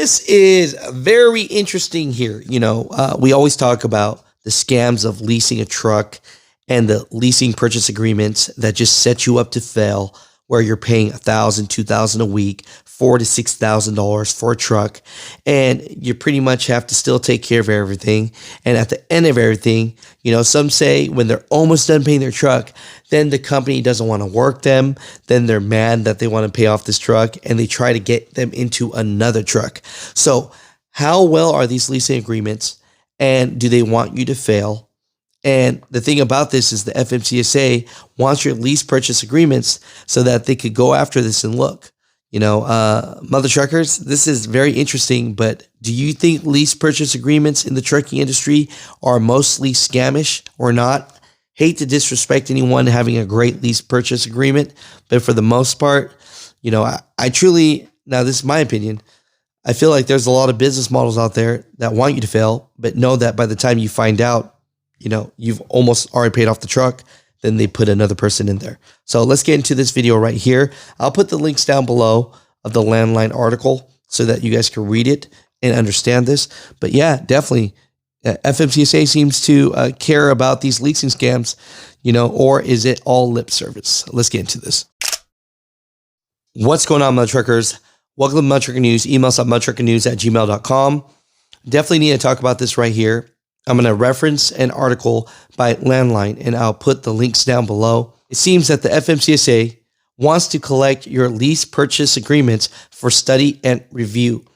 This is very interesting here. We always talk about the scams of leasing a truck and the leasing purchase agreements that just set you up to fail, where you're paying $1,000, $2,000 a week, $4,000 to $6,000 for a truck, and you pretty much have to still take care of everything. And at the end of everything, some say when they're almost done paying their truck, then the company doesn't want to work them. Then they're mad that they want to pay off this truck, and they try to get them into another truck. So how well are these leasing agreements, and do they want you to fail? And the thing about this is the FMCSA wants your lease purchase agreements so that they could go after this and look. Mutha Truckers, this is very interesting, but do you think lease purchase agreements in the trucking industry are mostly scamish or not? Hate to disrespect anyone having a great lease purchase agreement, but for the most part, I truly, now this is my opinion, I feel like there's a lot of business models out there that want you to fail, but know that by the time you find out, you've almost already paid off the truck, then they put another person in there. So let's get into this video right here. I'll put the links down below of the Landline article so that you guys can read it and understand this. But yeah, definitely, FMCSA seems to care about these leasing scams, or is it all lip service? Let's get into this. What's going on, Mutha Truckers? Welcome to Mutha Trucker News. Email us at muthatruckernews@gmail.com. Definitely need to talk about this right here. I'm going to reference an article by Landline, and I'll put the links down below. It seems that the FMCSA wants to collect your lease purchase agreements for study and review.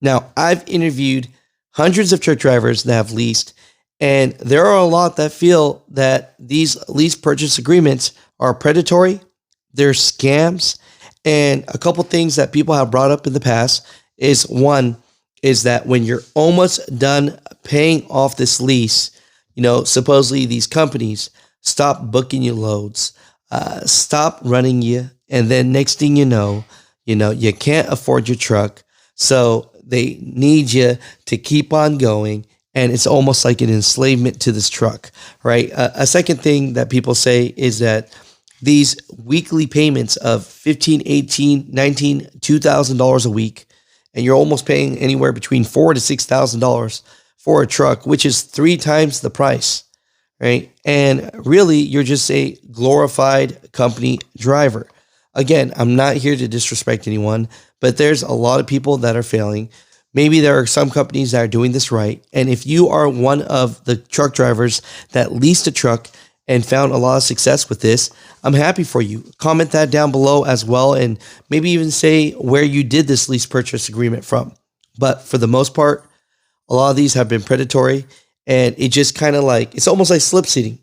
Now, I've interviewed hundreds of truck drivers that have leased, and there are a lot that feel that these lease purchase agreements are predatory, they're scams, and a couple things that people have brought up in the past is, one, is that when you're almost done paying off this lease, supposedly these companies stop booking you loads, stop running you, and then next thing you know, you can't afford your truck, so they need you to keep on going, and it's almost like an enslavement to this truck, right? A second thing that people say is that these weekly payments of $15, $18, $19, $2,000 a week, and you're almost paying anywhere between $4,000 to $6,000 for a truck, which is 3 times the price, right? And really, you're just a glorified company driver. Again, I'm not here to disrespect anyone, but there's a lot of people that are failing. Maybe there are some companies that are doing this right. And if you are one of the truck drivers that leased a truck and found a lot of success with this, I'm happy for you. Comment that down below as well, and maybe even say where you did this lease purchase agreement from. But for the most part, a lot of these have been predatory, and it just kind of like, it's almost like slip seating.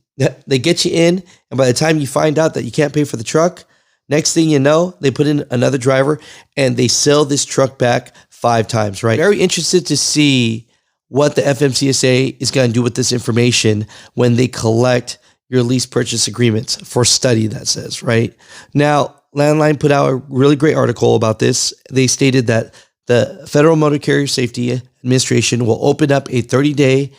They get you in, and by the time you find out that you can't pay for the truck, next thing you know, they put in another driver and they sell this truck back 5 times, right? Very interested to see what the FMCSA is going to do with this information when they collect your lease purchase agreements for study, that says, right? Now, Landline put out a really great article about this. They stated that the Federal Motor Carrier Safety Administration will open up a 30-day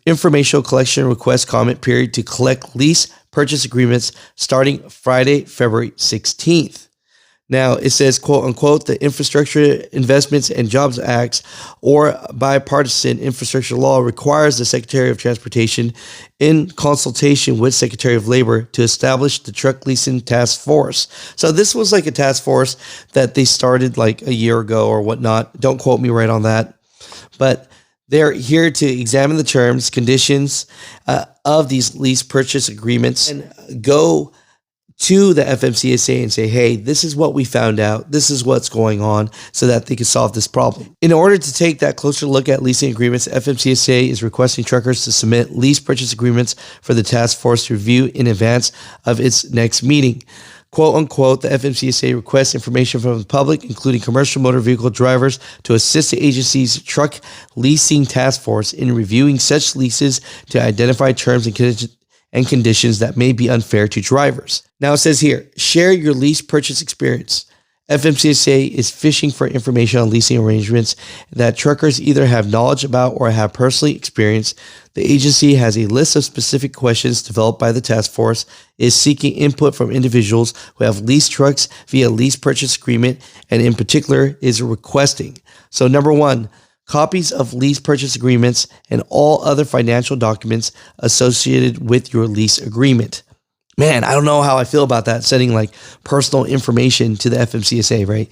informational collection request comment period to collect lease purchase agreements starting Friday, February 16th. Now, it says, quote unquote, the Infrastructure Investments and Jobs Act or bipartisan infrastructure law requires the Secretary of Transportation, in consultation with Secretary of Labor, to establish the truck leasing task force. So this was like a task force that they started like a year ago or whatnot. Don't quote me right on that. But they're here to examine the terms, conditions of these lease purchase agreements and go to the FMCSA and say, hey, this is what we found out. This is what's going on, so that they can solve this problem. In order to take that closer look at leasing agreements, FMCSA is requesting truckers to submit lease purchase agreements for the task force to review in advance of its next meeting. Quote unquote, the FMCSA requests information from the public, including commercial motor vehicle drivers, to assist the agency's truck leasing task force in reviewing such leases to identify terms and conditions that may be unfair to drivers. Now it says here, share your lease purchase experience. FMCSA is fishing for information on leasing arrangements that truckers either have knowledge about or have personally experienced. The agency has a list of specific questions developed by the task force, is seeking input from individuals who have leased trucks via lease purchase agreement, and in particular is requesting So number one, copies of lease purchase agreements and all other financial documents associated with your lease agreement. Man, I don't know how I feel about that, sending like personal information to the FMCSA, right?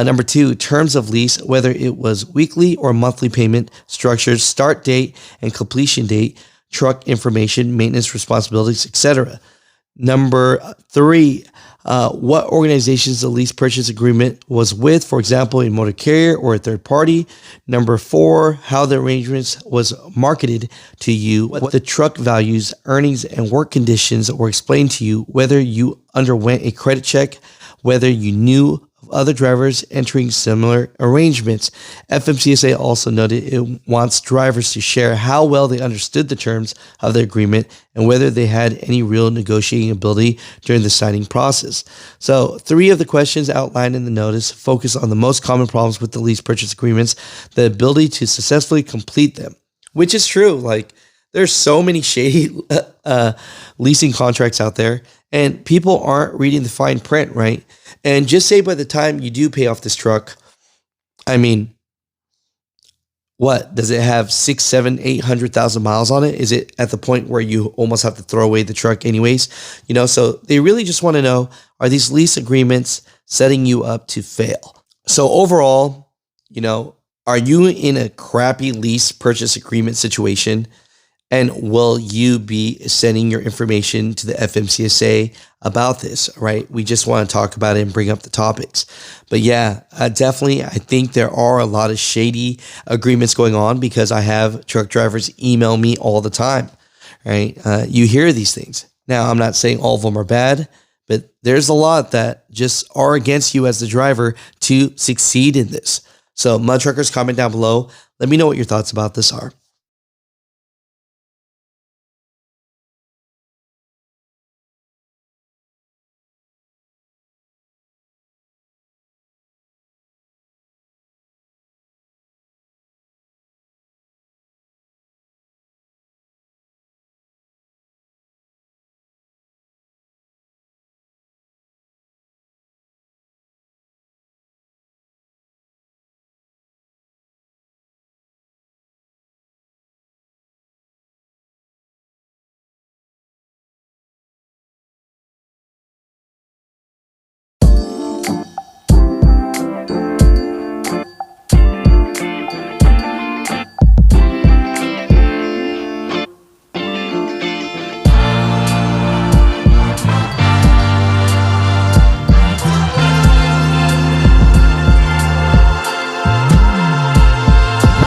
Number two, terms of lease, whether it was weekly or monthly payment structures, start date and completion date, truck information, maintenance responsibilities, etc. Number three, what organizations the lease purchase agreement was with, for example, a motor carrier or a third party. Number four, how the arrangements was marketed to you, what the truck values, earnings, and work conditions were explained to you, whether you underwent a credit check, whether you knew of other drivers entering similar arrangements. FMCSA also noted it wants drivers to share how well they understood the terms of the agreement and whether they had any real negotiating ability during the signing process. So 3 of the questions outlined in the notice focus on the most common problems with the lease purchase agreements, the ability to successfully complete them, which is true. Like, there's so many shady leasing contracts out there, and people aren't reading the fine print, right? And just say by the time you do pay off this truck, I mean, what does it have? 6, 7, 800,000 miles on it? Is it at the point where you almost have to throw away the truck anyways? So they really just want to know, are these lease agreements setting you up to fail? So overall, are you in a crappy lease purchase agreement situation? And will you be sending your information to the FMCSA about this, right? We just want to talk about it and bring up the topics. But yeah, definitely, I think there are a lot of shady agreements going on because I have truck drivers email me all the time, right? You hear these things. Now, I'm not saying all of them are bad, but there's a lot that just are against you as the driver to succeed in this. So, Mutha Truckers, comment down below. Let me know what your thoughts about this are.